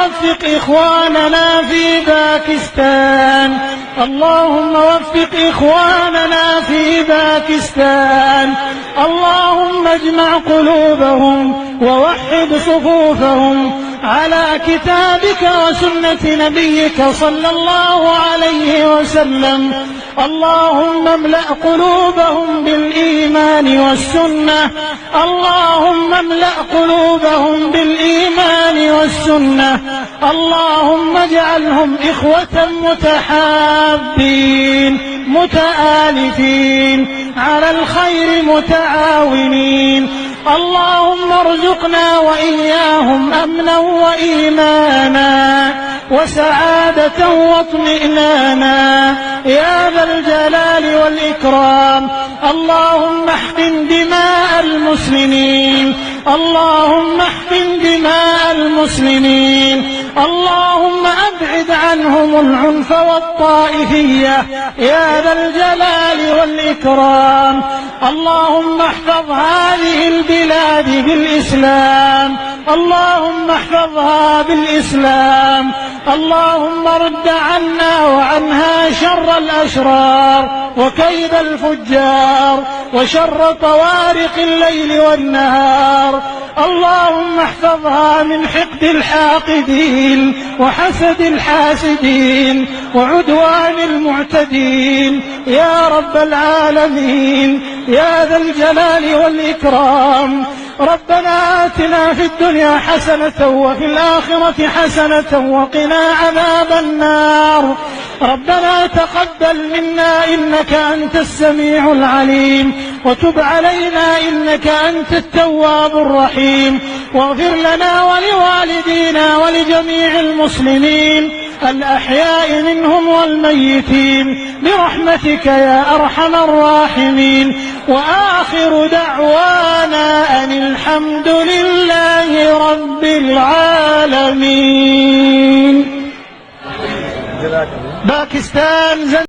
وفق إخواننا في باكستان، اللهم وفق إخواننا في باكستان، اللهم اجمع قلوبهم ووحد صفوفهم على كتابك وسنة نبيك صلى الله عليه وسلم. اللهم املأ قلوبهم بالإيمان والسنة، اللهم املأ قلوبهم بالإيمان والسنة، اللهم اجعلهم إخوة متحابين متآلفين على الخير متعاونين. اللهم ارزقنا وإياهم أمنا وإيمانا وسعادة واطمئنانا يا ذا الجلال والإكرام. اللهم احقن دماء المسلمين، اللهم احقن دماء المسلمين، اللهم أبعد عنهم العنف والطائفية يا ذا الجلال والإكرام. اللهم احفظ هذه البلاد بالإسلام، اللهم احفظها بالإسلام. اللهم رد عنا وعنها شر الأشرار وكيد الفجار وشر طوارق الليل والنهار. اللهم احفظها من حقد الحاقدين وحسد الحاسدين وعدوان المعتدين يا رب العالمين يا ذا الجلال والإكرام. ربنا آتنا في الدنيا حسنة وفي الآخرة حسنة وقنا عذاب النار. ربنا تقبل منا إنك أنت السميع العليم، وتب علينا إنك أنت التواب الرحيم، واغفر لنا ولوالدينا ولجميع المسلمين الأحياء منهم والميتين برحمتك يا أرحم الراحمين. وآخر دعوانا أن الحمد لله رب العالمين. باكستان